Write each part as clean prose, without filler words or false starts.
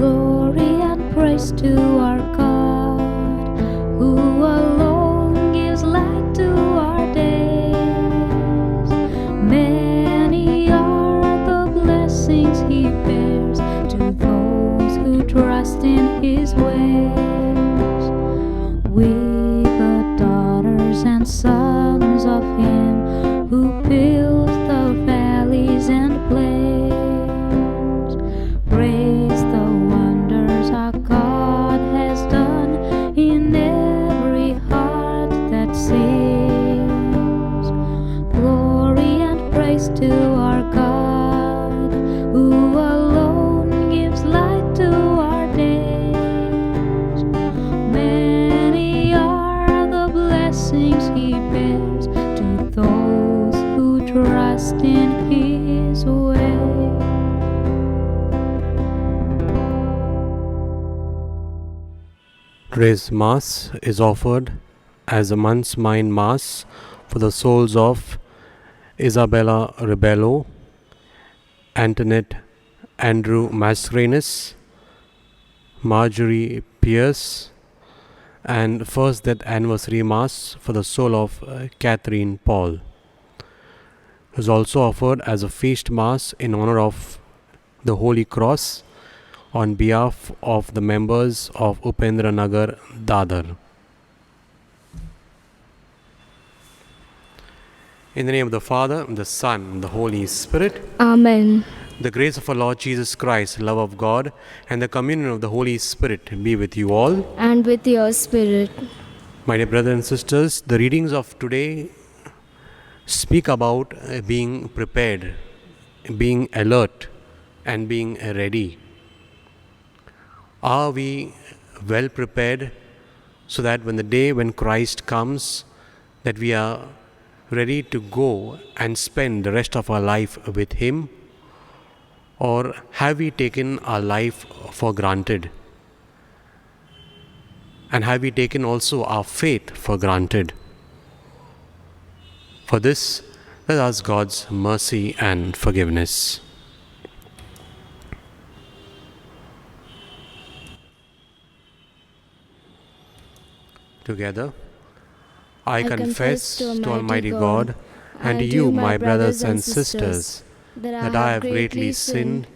Glory and praise to our God, who alone gives light to our days. Many are the blessings He bears to those who trust in His ways. We, the daughters and sons of Him who builds the valleys and plains, praise the wonders our God has done in every heart that sings. Glory and praise to our God, who alone gives light to our days. Many are the blessings He bears to those who trust in His way. Today's Mass is offered as a month's mind Mass for the souls of Isabella Rebello, Antoinette Andrew Mascarenas, Marjorie Pierce, and first death anniversary Mass for the soul of Catherine Paul. It is also offered as a feast Mass in honor of the Holy Cross on behalf of the members of Upendra Nagar, Dadar. In the name of the Father, and the Son, and the Holy Spirit. Amen. The grace of our Lord Jesus Christ, the love of God, and the communion of the Holy Spirit be with you all. And with your spirit. My dear brothers and sisters, the readings of today speak about being prepared, being alert, and being ready. Are we well prepared so that when the day when Christ comes, that we are ready to go and spend the rest of our life with Him? Or have we taken our life for granted? And have we taken also our faith for granted? For this, let us ask God's mercy and forgiveness. Together, I confess to Almighty God and to you, my brothers and sisters, that I have greatly sinned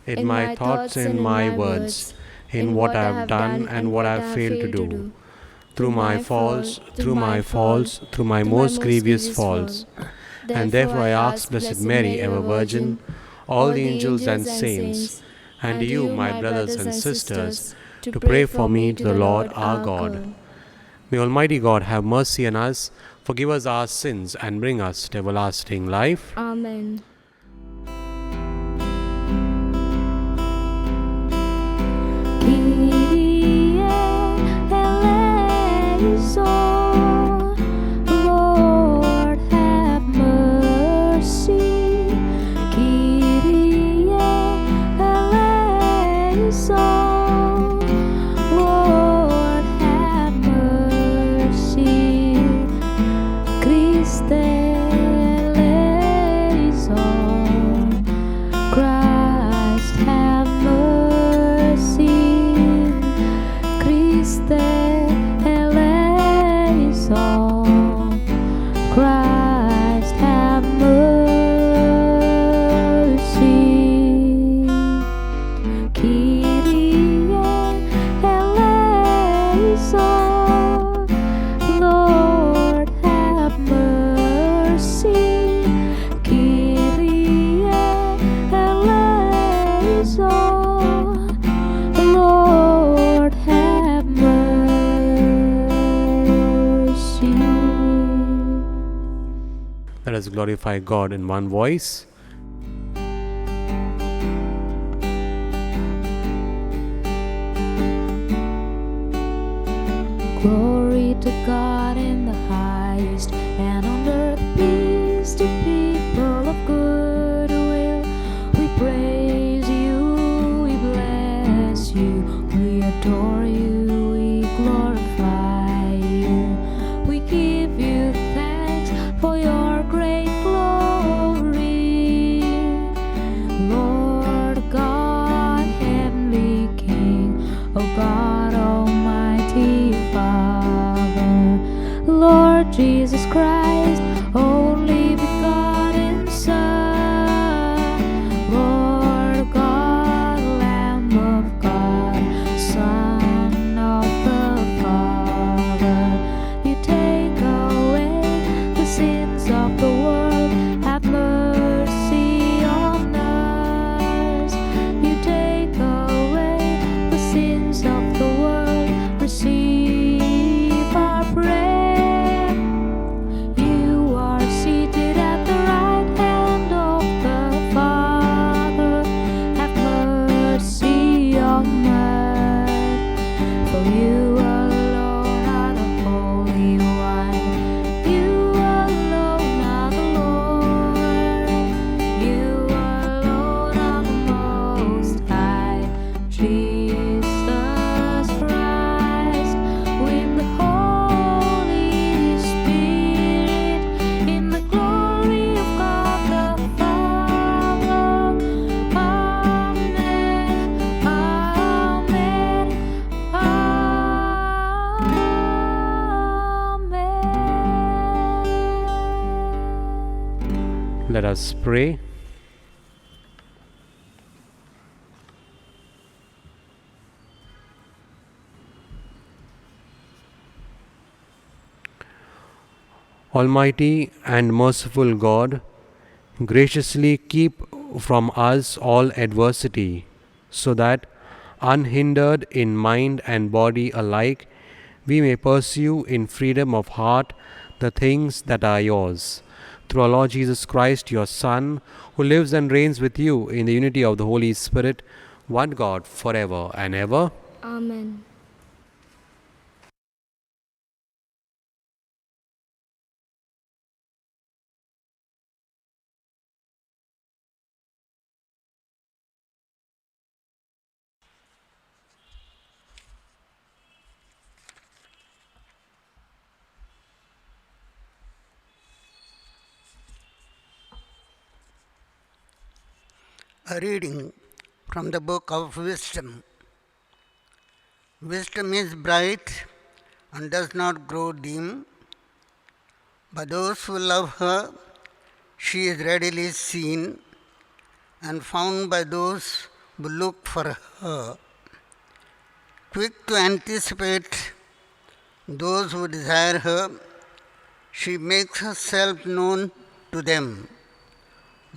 in my thoughts and my words, in what I have done and what I have failed to do, through my faults, through my most grievous faults. And therefore I ask Blessed Mary, ever Virgin, all the angels and saints, and you, my brothers and sisters, to pray for me to the Lord our God. May Almighty God have mercy on us, forgive us our sins, and bring us to everlasting life. Amen. Kyrie eleison, Lord have mercy. Kyrie eleison, Lord have mercy. Christe eleison, Christ have mercy. Christe eleison, Christ have mercy. Kyrie eleison, Lord have mercy. Kyrie eleison, Lord have mercy. Let us glorify God in one voice. Glory to God in the highest, and on earth peace to people of good will. We praise you, we bless you, we adore you, we glorify you. We give you thanks for your great glory. Lord God, heavenly King, us pray. Almighty and merciful God, graciously keep from us all adversity, so that, unhindered in mind and body alike, we may pursue in freedom of heart the things that are yours. Through our Lord Jesus Christ, your Son, who lives and reigns with you in the unity of the Holy Spirit, one God, forever and ever. Amen. A reading from the book of Wisdom. Wisdom is bright and does not grow dim. By those who love her, she is readily seen and found by those who look for her. Quick to anticipate those who desire her, she makes herself known to them.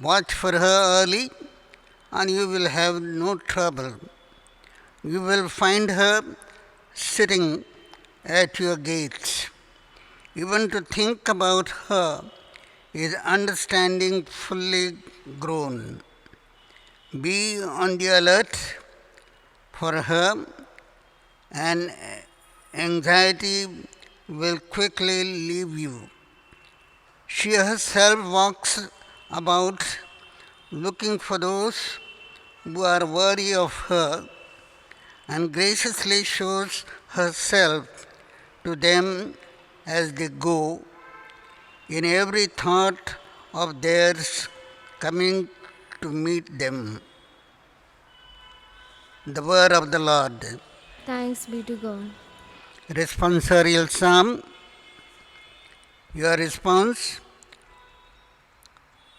Watch for her early, and you will have no trouble. You will find her sitting at your gates. Even to think about her is understanding fully grown. Be on the alert for her, and anxiety will quickly leave you. She herself walks about looking for those who are worthy of her, and graciously shows herself to them as they go, in every thought of theirs coming to meet them. The word of the Lord. Thanks be to God. Responsorial Psalm. Your response.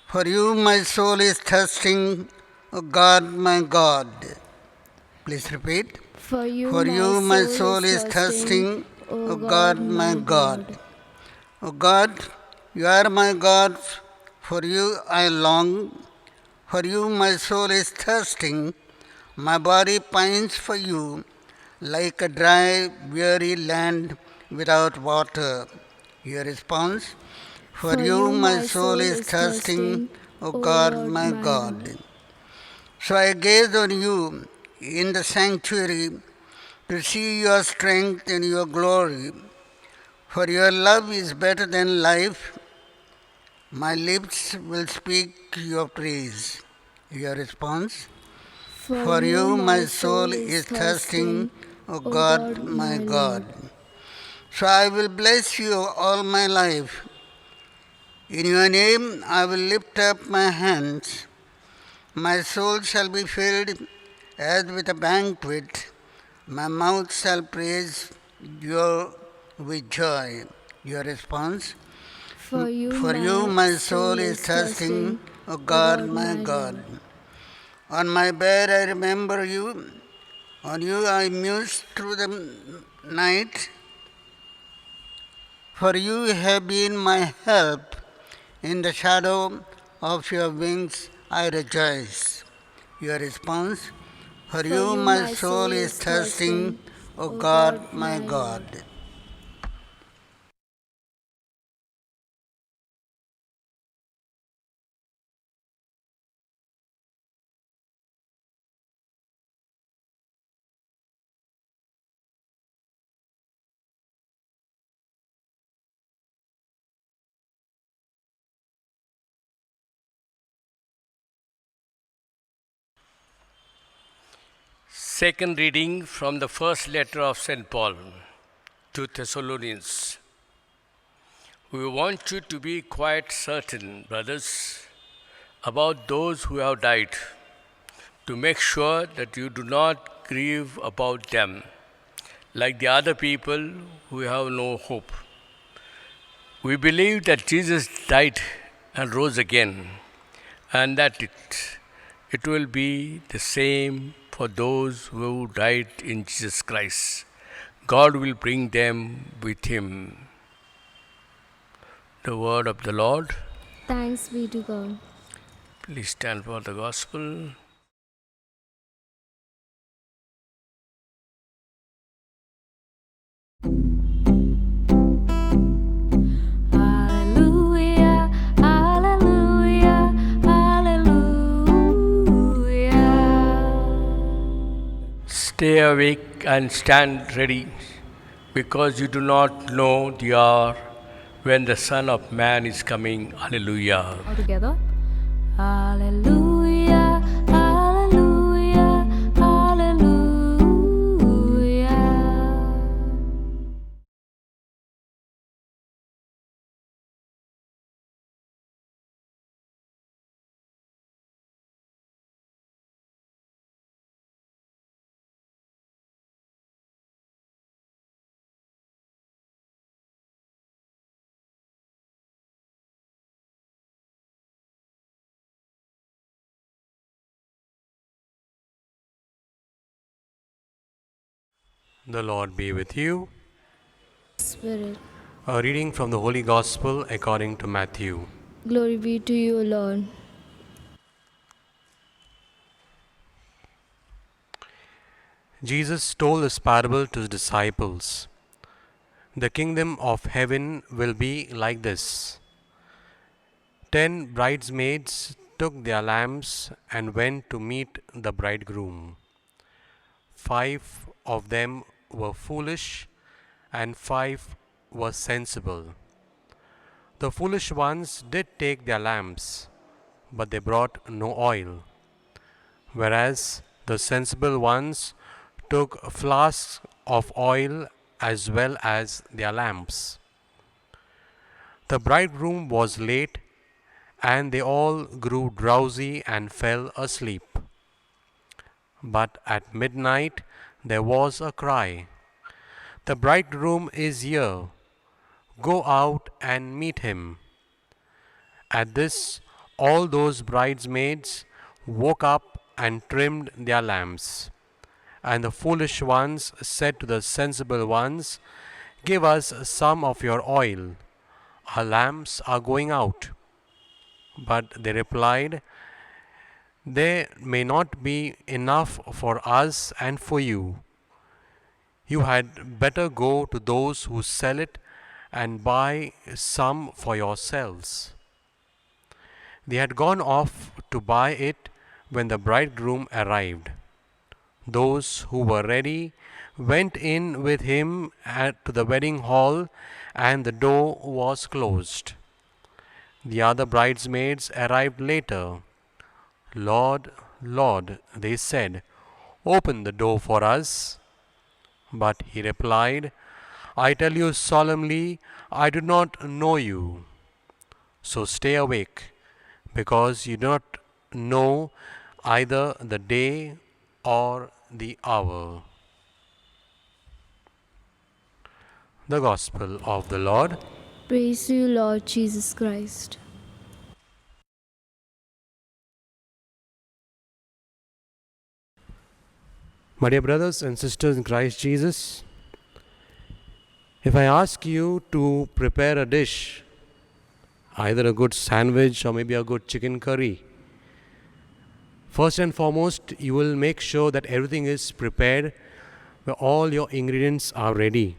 For you my soul is thirsting, O God, my God. Please repeat. For you my soul is thirsting, O God, my God. O God, you are my God, for you I long. For you my soul is thirsting, my body pines for you, like a dry, weary land without water. Your response. For you my soul is thirsting, O God, my God. So I gaze on you in the sanctuary to see your strength and your glory. For your love is better than life. My lips will speak your praise. Your response. For you my soul is thirsting, O God, my God. So I will bless you all my life. In your name I will lift up my hands. My soul shall be filled as with a banquet. My mouth shall praise you with joy. Your response. For you my soul is thirsting, O God, my God. On my bed I remember you. On you I muse through the night. For you have been my help. In the shadow of your wings I rejoice. Your response. For you my soul is thirsting, O God, my God. Second reading from the first letter of St. Paul to Thessalonians. We want you to be quite certain, brothers, about those who have died, to make sure that you do not grieve about them, like the other people who have no hope. We believe that Jesus died and rose again. and that it will be the same for those who died in Jesus Christ. God will bring them with Him. The word of the Lord. Thanks be to God. Please stand for the gospel. Hallelujah, hallelujah, hallelujah. Stay awake and stand ready, because you do not know the hour when the Son of Man is coming. Hallelujah. All together. Hallelujah, hallelujah, hallelujah. The Lord be with you. Spirit, A reading from the Holy Gospel according to Matthew. glory be to you, Lord. Jesus told this parable to his disciples. The kingdom of heaven will be like this. 10 bridesmaids took their lamps and went to meet the bridegroom. 5 of them were foolish, and 5 were sensible. The foolish ones did take their lamps, but they brought no oil, whereas the sensible ones took flasks of oil as well as their lamps. The bridegroom was late, and they all grew drowsy and fell asleep. But at midnight there was a cry, "The bridegroom is here, go out and meet him." At this, all those bridesmaids woke up and trimmed their lamps. And the foolish ones said to the sensible ones, "Give us some of your oil, our lamps are going out." But they replied, "There may not be enough for us and for you. You had better go to those who sell it and buy some for yourselves." They had gone off to buy it when the bridegroom arrived. Those who were ready went in with him to the wedding hall, and the door was closed. The other bridesmaids arrived later. "Lord, Lord," they said, "open the door for us." But he replied, "I tell you solemnly, I do not know you. So stay awake, because you do not know either the day or the hour." The Gospel of the Lord. Praise you, Lord Jesus Christ. My dear brothers and sisters in Christ Jesus, if I ask you to prepare a dish, either a good sandwich or maybe a good chicken curry, first and foremost, you will make sure that everything is prepared, where all your ingredients are ready.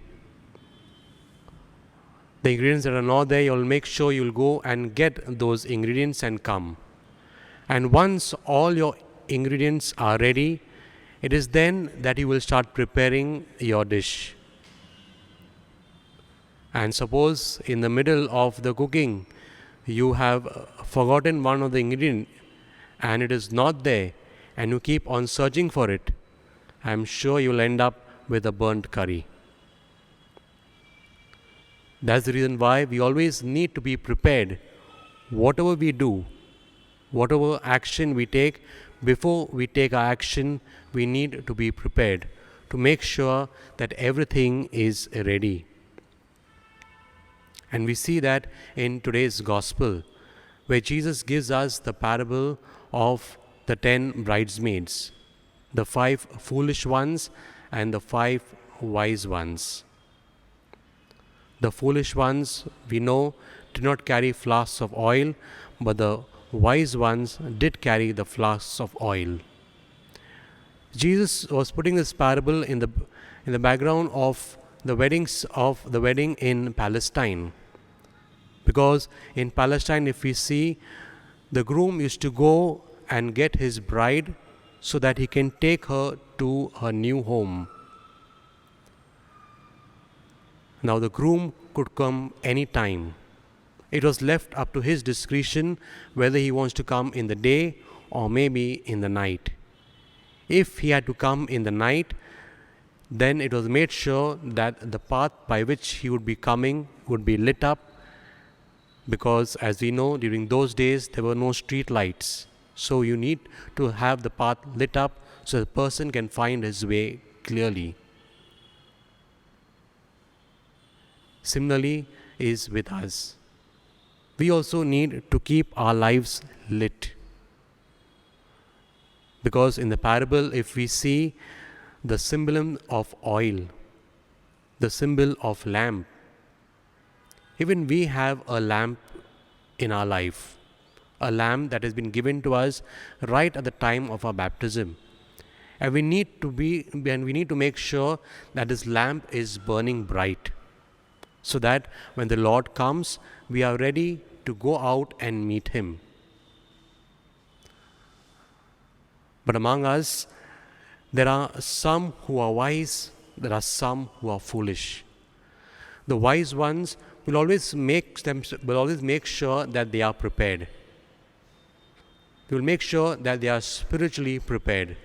The ingredients that are not there, you will make sure you will go and get those ingredients and come. And once all your ingredients are ready, it is then that you will start preparing your dish. And suppose in the middle of the cooking, you have forgotten one of the ingredient and it is not there, and you keep on searching for it, I am sure you will end up with a burnt curry. That's the reason why we always need to be prepared. Whatever we do, whatever action we take, before we take our action, we need to be prepared to make sure that everything is ready. And we see that in today's gospel, where Jesus gives us the parable of the 10 bridesmaids, the 5 foolish ones and the 5 wise ones. The foolish ones, we know, did not carry flasks of oil, but the wise ones did carry the flasks of oil. Jesus was putting this parable in the background of the wedding in Palestine. Because in Palestine, if we see, the groom used to go and get his bride so that he can take her to her new home. Now the groom could come any time. It was left up to his discretion whether he wants to come in the day or maybe in the night. If he had to come in the night, then it was made sure that the path by which he would be coming would be lit up, because as we know, during those days there were no street lights. So you need to have the path lit up so the person can find his way clearly. Similarly is with us. We also need to keep our lives lit. Because in the parable, if we see the symbol of oil, the symbol of lamp, even we have a lamp in our life, a lamp that has been given to us right at the time of our baptism. And we need to make sure that this lamp is burning bright, so that when the Lord comes, we are ready to go out and meet Him. But among us, there are some who are wise, there are some who are foolish. The wise ones will always make sure that they are prepared. They will make sure that they are spiritually prepared,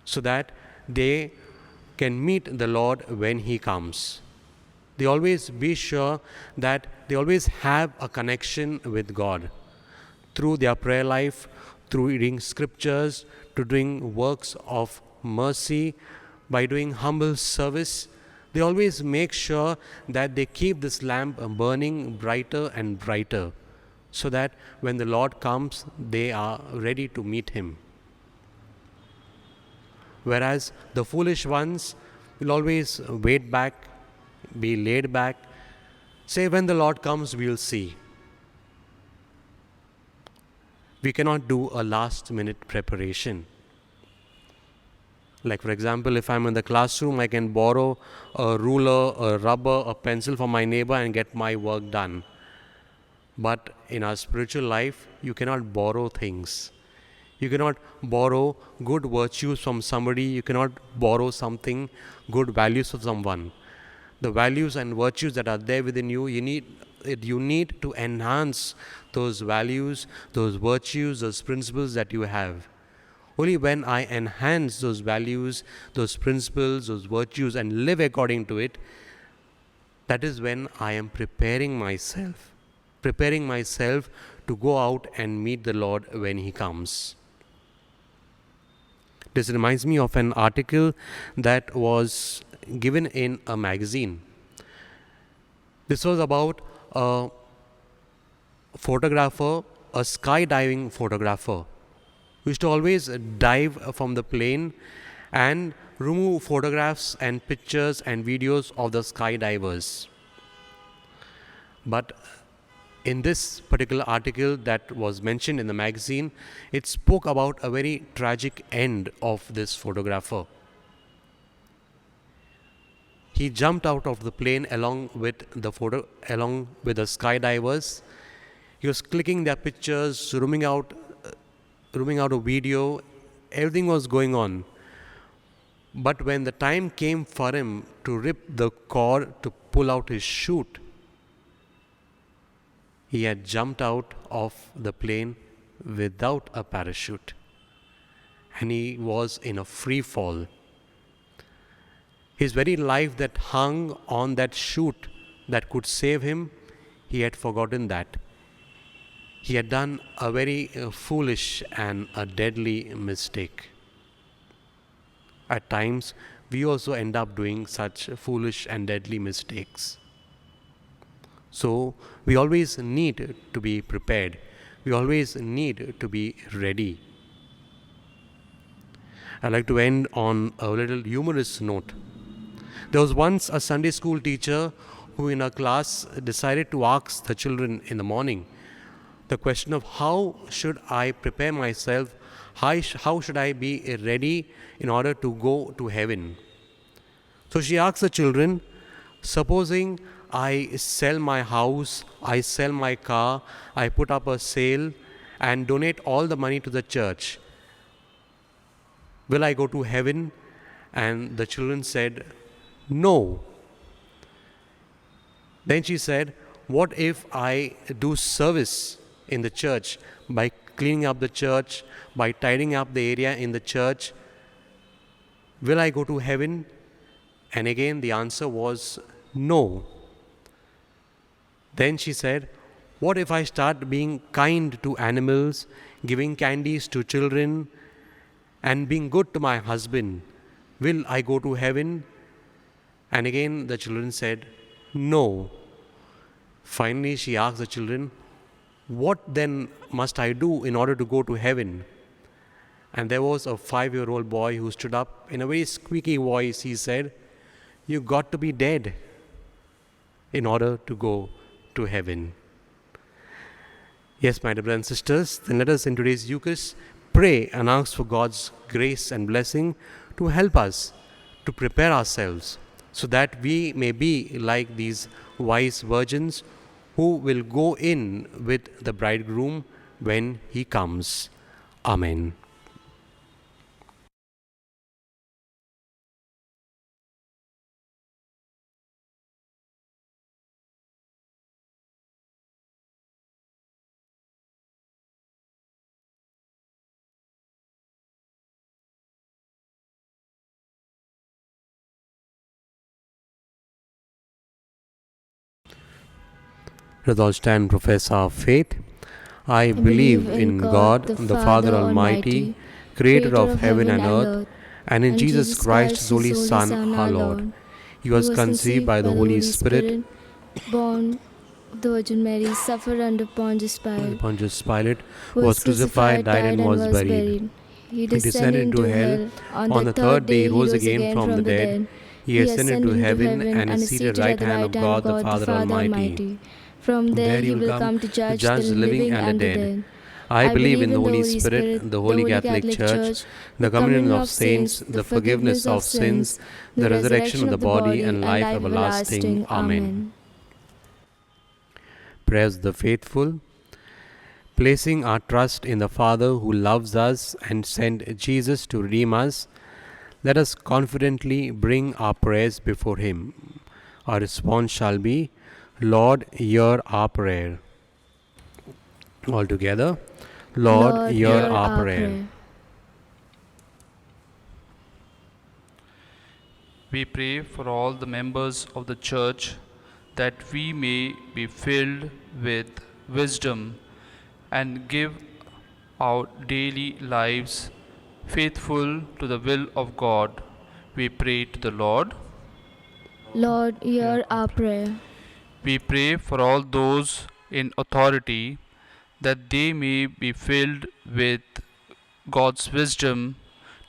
so that they can meet the Lord when He comes. They always be sure that they always have a connection with God through their prayer life, through reading scriptures, to doing works of mercy, by doing humble service. They always make sure that they keep this lamp burning brighter and brighter, so that when the Lord comes, they are ready to meet Him. Whereas the foolish ones will always wait back, be laid back, say when the Lord comes, we will see. We cannot do a last minute preparation. Like for example, if I'm in the classroom, I can borrow a ruler, a rubber, a pencil from my neighbor and get my work done. But in our spiritual life, you cannot borrow things. You cannot borrow good virtues from somebody. You cannot borrow something, good values of someone. The values and virtues that are there within you, you need to enhance those values, those virtues, those principles that you have. Only when I enhance those values, those principles, those virtues and live according to it, that is when I am preparing myself to go out and meet the Lord when He comes. This reminds me of an article that was given in a magazine. This was about a photographer, a skydiving photographer, who used to always dive from the plane and remove photographs and pictures and videos of the skydivers. But in this particular article that was mentioned in the magazine, it spoke about a very tragic end of this photographer. He jumped out of the plane along with the skydivers. He was clicking their pictures, zooming out a video. Everything was going on. But when the time came for him to rip the cord to pull out his chute, he had jumped out of the plane without a parachute, and he was in a free fall. His very life that hung on that chute that could save him, he had forgotten that. He had done a very foolish and a deadly mistake. At times, we also end up doing such foolish and deadly mistakes. So we always need to be prepared. We always need to be ready. I'd like to end on a little humorous note. There was once a Sunday school teacher who in a class decided to ask the children in the morning the question of how should I prepare myself, how should I be ready in order to go to heaven. So she asked the children, supposing I sell my house, I sell my car, I put up a sale and donate all the money to the church, will I go to heaven? And the children said, no. Then she said, what if I do service in the church by cleaning up the church, by tidying up the area in the church? Will I go to heaven? And again the answer was no. Then she said, what if I start being kind to animals, giving candies to children, and being good to my husband? Will I go to heaven? And again the children said, no. Finally she asked the children, what then must I do in order to go to heaven? And there was a 5-year-old boy who stood up in a very squeaky voice. He said, you got to be dead in order to go to heaven. Yes, my dear brothers and sisters, then let us in today's Eucharist pray and ask for God's grace and blessing to help us to prepare ourselves so that we may be like these wise virgins who will go in with the bridegroom when he comes. Amen. Let us all stand and profess our faith. I believe in God, the Father Almighty, creator of heaven and earth, and in Jesus Christ, his only Son, our Lord. He was conceived by the Holy Spirit, born of the Virgin Mary, suffered under Pontius Pilate, Pontius Pilate, was crucified, died, and was buried. He descended into hell. On the third day, he rose again from the dead. He ascended to heaven and is seated at the right hand of God, the Father Almighty. From there he will come to judge the living and the dead. I believe in the Holy Spirit, the Holy Catholic Church, the communion of saints, the forgiveness of sins, the resurrection of the body, and life everlasting. Amen. Prayers of the faithful. Placing our trust in the Father who loves us and sent Jesus to redeem us, let us confidently bring our prayers before Him. Our response shall be, Lord, hear our prayer. All together, Lord, hear our prayer. We pray for all the members of the Church that we may be filled with wisdom and give our daily lives faithful to the will of God. We pray to the Lord. Lord, hear our prayer. We pray for all those in authority that they may be filled with God's wisdom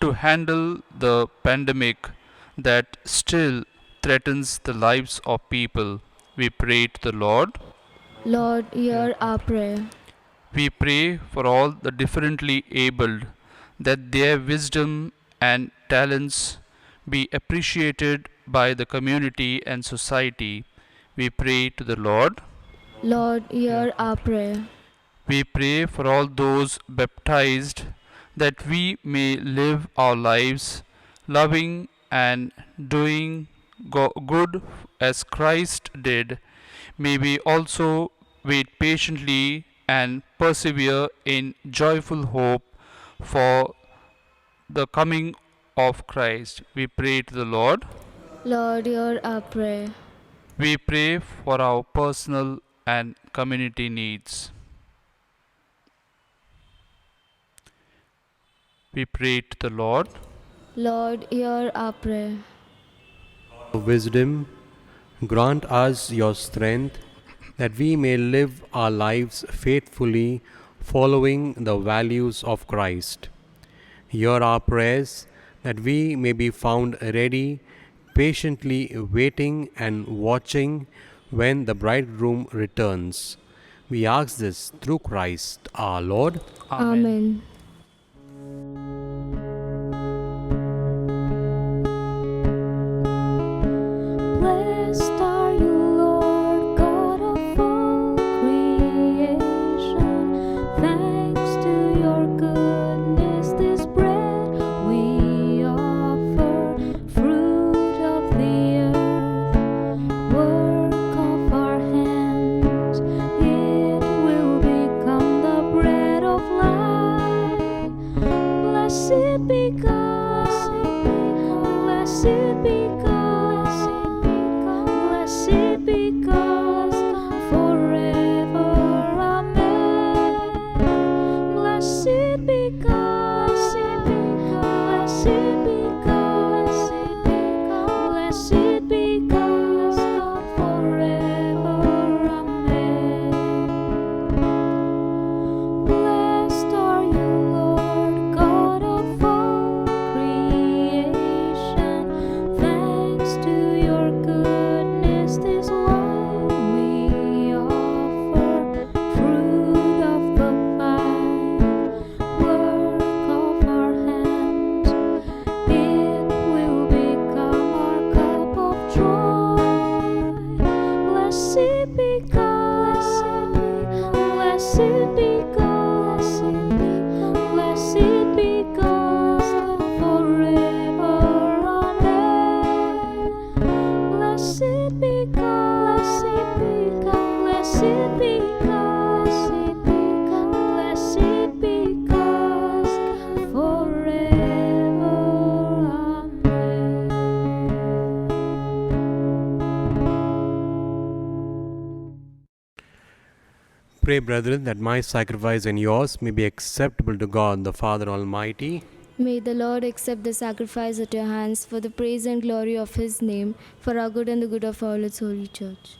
to handle the pandemic that still threatens the lives of people. We pray to the Lord. Lord, hear our prayer. We pray for all the differently abled that their wisdom and talents be appreciated by the community and society. We pray to the Lord. Lord, hear our prayer. We pray for all those baptized that we may live our lives loving and doing good as Christ did. May we also wait patiently and persevere in joyful hope for the coming of Christ. We pray to the Lord. Lord, hear our prayer. We pray for our personal and community needs. We pray to the Lord. Lord, hear our prayer. Wisdom, grant us your strength that we may live our lives faithfully, following the values of Christ. Hear our prayers, that we may be found ready, patiently waiting and watching when the bridegroom returns. We ask this through Christ our Lord. Amen. Blessed are you, Lord, God of all creation. Thanks to your goodness, this bread we offer, fruit of the earth, work of our hands. It will become the bread of life. Blessed be God, blessed be God, blessed be God forever. Amen. Blessed be God, blessed be God, blessed be God forever. Amen. Blessed are you, Lord, God of all creation. Thanks to your goodness, this wine we offer, fruit of the vine, work of our hands. It will become our cup of joy. Blessed be God, blessed be God, blessed be God forever. Amen. Blessed be God, blessed be God, blessed be God forever. Pray, brethren, that my sacrifice and yours may be acceptable to God the Father Almighty. May the Lord accept the sacrifice at your hands for the praise and glory of his name, for our good and the good of all its holy church.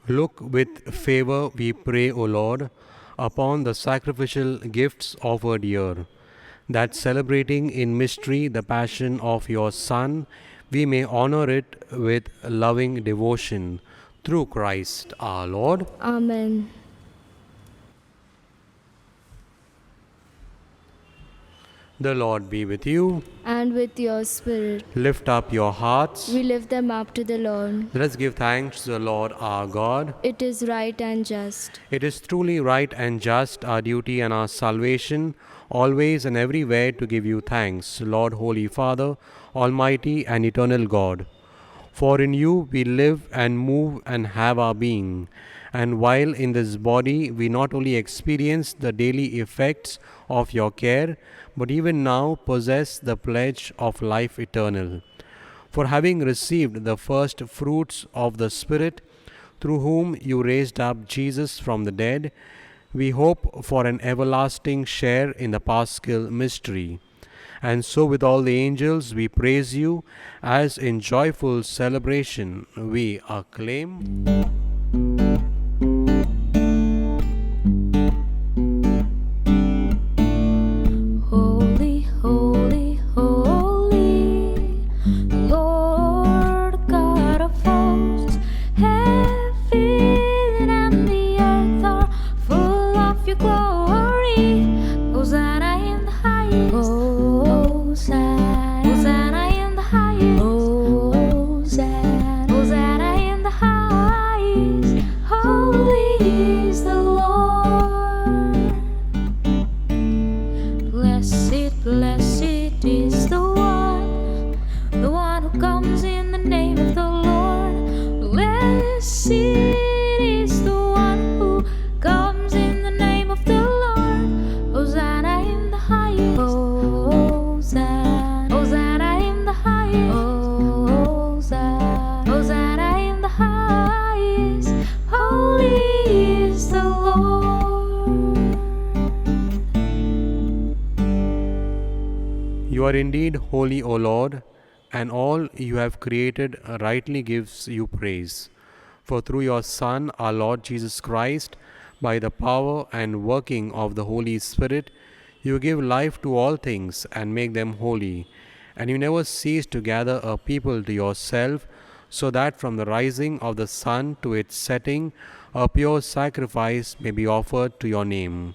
Look with favor, we pray, O Lord, upon the sacrificial gifts offered here, that celebrating in mystery the passion of your Son, we may honor it with loving devotion. Through Christ our Lord. Amen. The Lord be with you. And with your spirit, Lift up your hearts. we lift them up to the Lord. Let us give thanks to the Lord our God. It is right and just. It is truly right and just, our duty and our salvation, always and everywhere to give you thanks, Lord, Holy Father, Almighty and eternal God. For in you we live and move and have our being. And while in this body we not only experience the daily effects of your care, but even now possess the pledge of life eternal. For having received the first fruits of the Spirit, through whom you raised up Jesus from the dead, we hope for an everlasting share in the Paschal mystery. And so with all the angels we praise you, as in joyful celebration we acclaim. Holy, holy, holy, Lord God of hosts, heaven and the earth are full of your glory. Hosanna in the highest. Hosanna, Hosanna in the highest. Hosanna, Hosanna in the highest. Holy is the Lord. Blessed, blessed is the one who comes in the name of the Lord. Blessed is the one who comes in the name of the Lord. Hosanna in the highest. Hosanna, Hosanna in the highest. Hosanna, Hosanna in the highest. Holy is the Lord. You are indeed holy, O Lord, and all you have created rightly gives you praise. For through your Son, our Lord Jesus Christ, by the power and working of the Holy Spirit, you give life to all things and make them holy. And you never cease to gather a people to yourself, so that from the rising of the sun to its setting, a pure sacrifice may be offered to your name.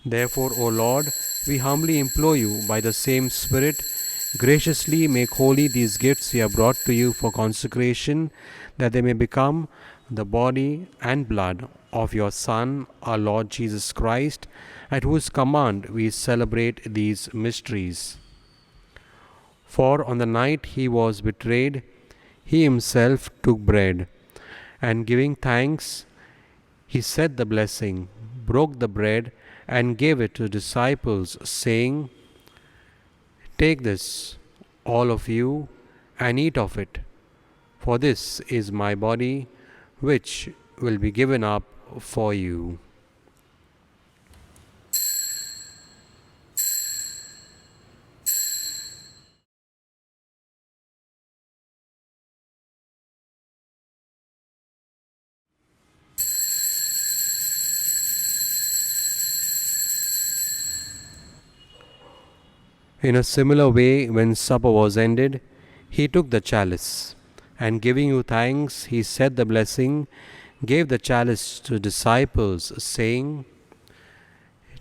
Therefore, O Lord, we humbly implore you, by the same Spirit, graciously make holy these gifts we have brought to you for consecration, that they may become the body and blood of your Son, our Lord Jesus Christ, at whose command we celebrate these mysteries. For on the night he was betrayed, he himself took bread, and giving thanks, he said the blessing, broke the bread, and gave it to disciples, saying, "Take this, all of you, and eat of it, for this is my body, which will be given up for you." In a similar way, when supper was ended, he took the chalice, and giving you thanks, he said the blessing, gave the chalice to disciples, saying,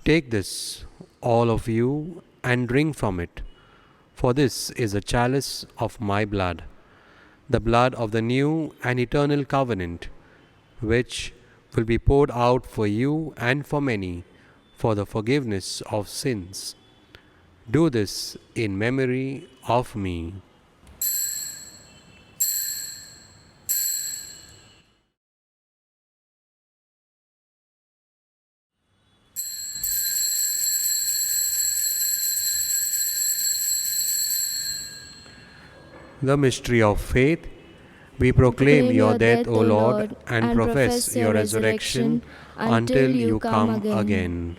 "Take this, all of you, and drink from it, for this is a chalice of my blood, the blood of the new and eternal covenant, which will be poured out for you and for many for the forgiveness of sins. Do this in memory of me." The mystery of faith. We proclaim your death, O Lord, and profess your resurrection until you come again.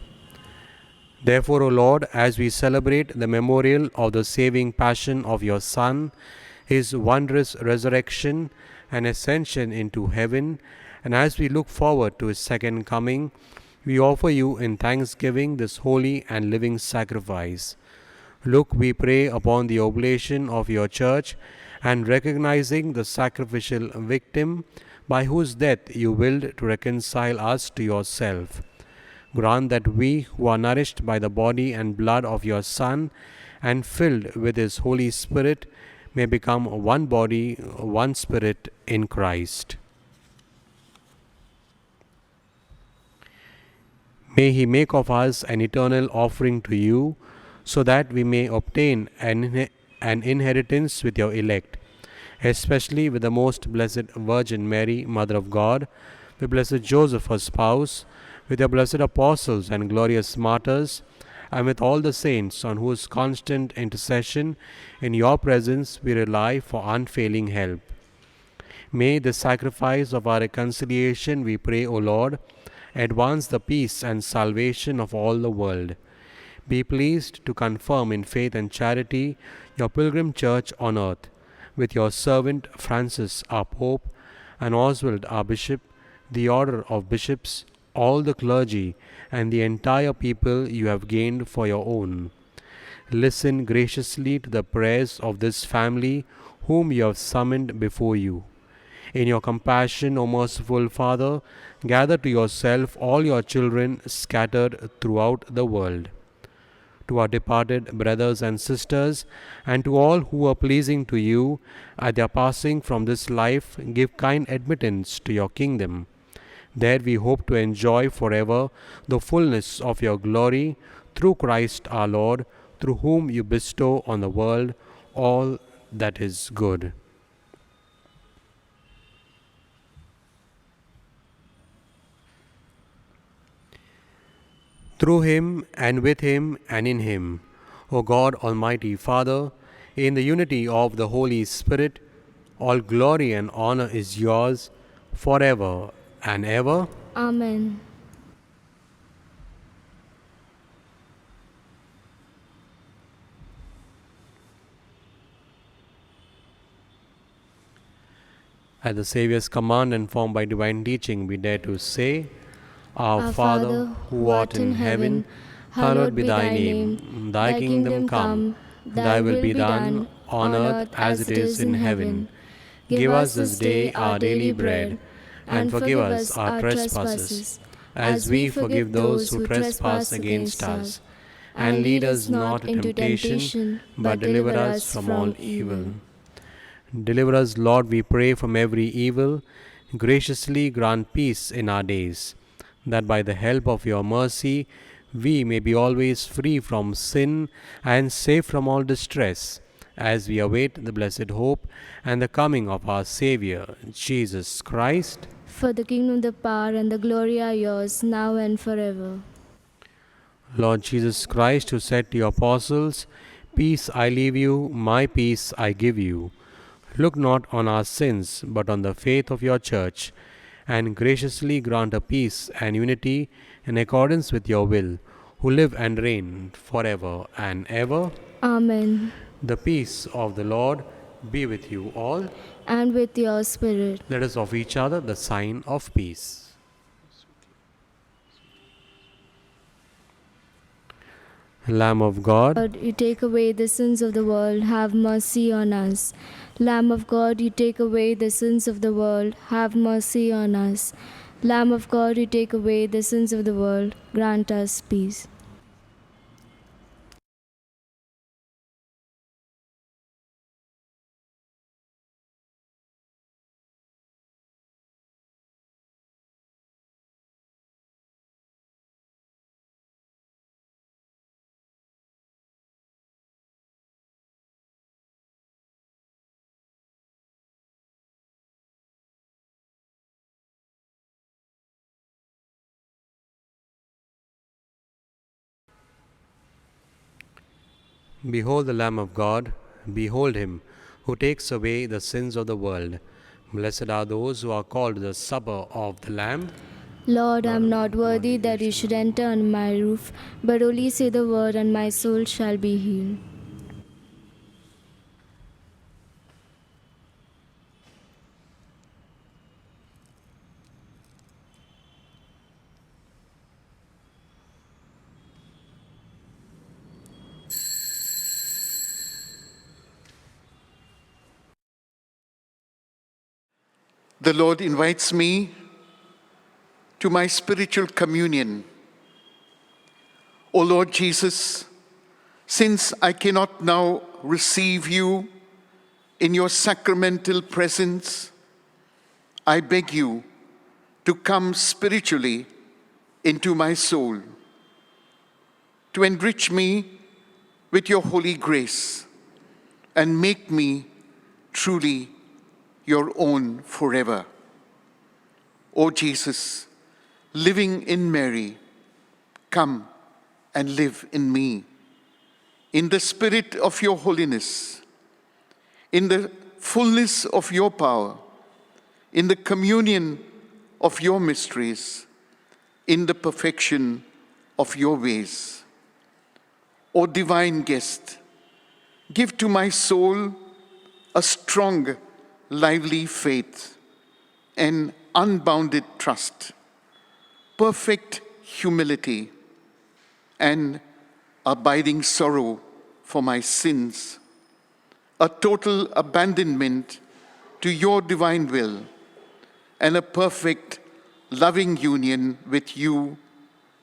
Therefore, O Lord, as we celebrate the memorial of the saving passion of your Son, his wondrous resurrection and ascension into heaven, and as we look forward to his second coming, we offer you in thanksgiving this holy and living sacrifice. Look, we pray, upon the oblation of your church, and recognizing the sacrificial victim by whose death you willed to reconcile us to yourself. Grant that we, who are nourished by the body and blood of your Son and filled with his Holy Spirit, may become one body, one spirit in Christ. May he make of us an eternal offering to you, so that we may obtain an inheritance with your elect, especially with the most blessed Virgin Mary, Mother of God, with blessed Joseph, her spouse, with your blessed apostles and glorious martyrs, and with all the saints on whose constant intercession in your presence we rely for unfailing help. May the sacrifice of our reconciliation, we pray, O Lord, advance the peace and salvation of all the world. Be pleased to confirm in faith and charity your pilgrim church on earth, with your servant Francis, our Pope, and Oswald, our Bishop, the order of bishops, all the clergy, and the entire people you have gained for your own. Listen graciously to the prayers of this family whom you have summoned before you. In your compassion, O merciful Father, gather to yourself all your children scattered throughout the world. To our departed brothers and sisters, and to all who are pleasing to you at their passing from this life, give kind admittance to your kingdom. There we hope to enjoy forever the fullness of your glory, through Christ our Lord, through whom you bestow on the world all that is good. Through him, and with him, and in him, O God, Almighty Father, in the unity of the Holy Spirit, all glory and honor is yours forever and ever. Amen. At the Saviour's command, informed by divine teaching, we dare to say, Our Father, who art in heaven, hallowed be thy name. Thy kingdom come, thy will be done, on earth as it is in heaven. Give us this day our daily bread, and forgive us our trespasses, as we forgive those who trespass against us. And lead us not into temptation, but deliver us from all evil. Deliver us, Lord, we pray, from every evil. Graciously grant peace in our days, that by the help of your mercy we may be always free from sin and safe from all distress, as we await the blessed hope and the coming of our Saviour, Jesus Christ. For the kingdom, the power, and the glory are yours, now and forever. Lord Jesus Christ, who said to your apostles, Peace I leave you, my peace I give you. Look not on our sins, but on the faith of your church, and graciously grant a peace and unity in accordance with your will, who live and reign forever and ever. Amen. The peace of the Lord be with you all. And with your spirit. Let us offer each other the sign of peace. Lamb of God, Lord, you take away the sins of the world, have mercy on us. Lamb of God, you take away the sins of the world, have mercy on us. Lamb of God, you take away the sins of the world, grant us peace. behold the Lamb of God, behold him who takes away the sins of the world. Blessed are those who are called to the supper of the Lamb. Lord, I am not worthy that you should enter on my roof, but only say the word, and my soul shall be healed. The Lord invites me to my spiritual communion. O Lord Jesus, since I cannot now receive you in your sacramental presence, I beg you to come spiritually into my soul, to enrich me with your holy grace and make me truly your own forever. O Jesus, living in Mary, come and live in me. In the spirit of your holiness, in the fullness of your power, in the communion of your mysteries, in the perfection of your ways. O divine guest, give to my soul a strong, lively faith and unbounded trust, perfect humility and abiding sorrow for my sins, a total abandonment to your divine will, and a perfect loving union with you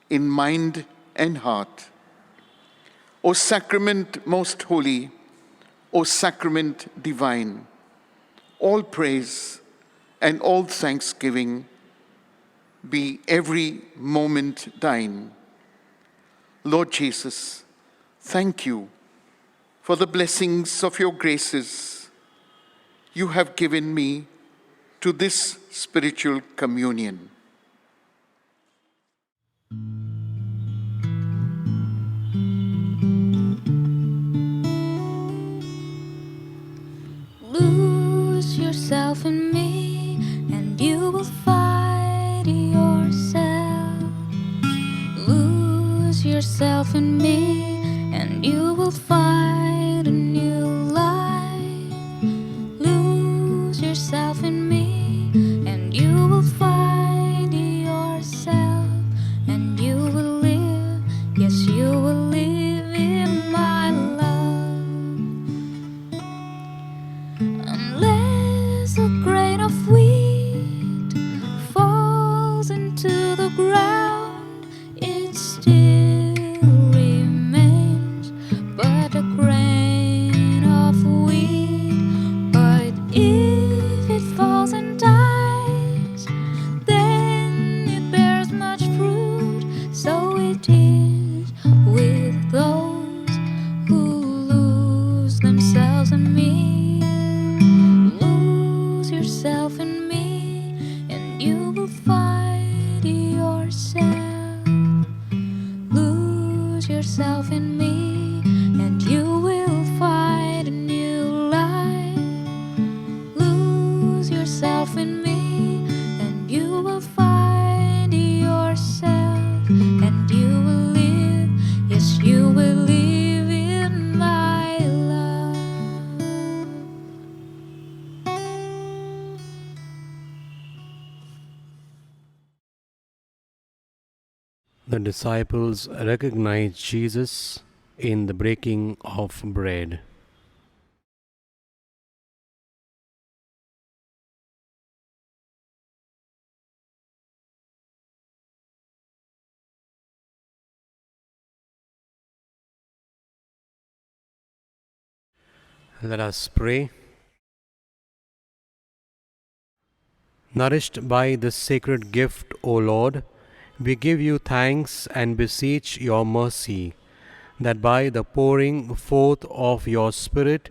in mind and heart. O sacrament most holy, O sacrament divine, all praise and all thanksgiving be every moment thine. Lord Jesus, thank you for the blessings of your graces you have given me to this spiritual communion. Lose yourself in me, and you will find yourself. Lose yourself in me, and you will find a new life. Lose yourself in me, it is with those who lose themselves in me. Lose yourself in me, and you will find yourself. Lose yourself in me, and you will find a new life. Lose yourself in me, and you will find yourself, and you will live, yes, you will live in my love. The disciples recognized Jesus in the breaking of bread. Let us pray. Nourished by this sacred gift, O Lord, we give you thanks and beseech your mercy, that by the pouring forth of your Spirit,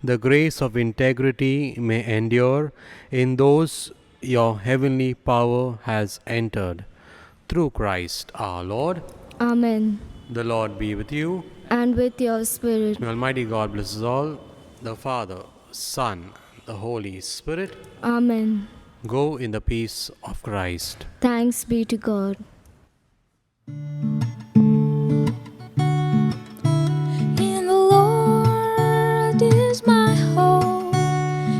the grace of integrity may endure in those your heavenly power has entered. Through Christ our Lord. Amen. The Lord be with you. And with your spirit. May Almighty God bless us all, the Father, Son, the Holy Spirit. Amen. Go in the peace of Christ. Thanks be to God. In the Lord is my hope,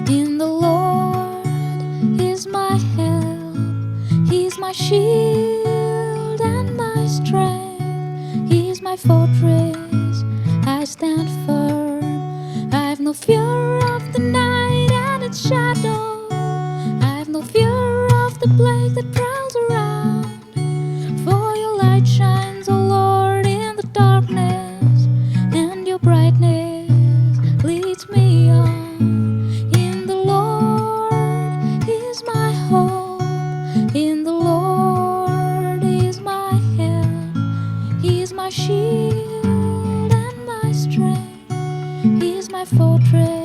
in the Lord is my help. He's my shield and my strength, He's my fortress, I stand firm. I've no fear of the night and its shadow, I've no fear of the plague that prowls around. For your light shines, O Lord, in the darkness, and your brightness leads me on. In the Lord is my hope, in the Lord is my help. He's my shield and my strength, He's my fortress,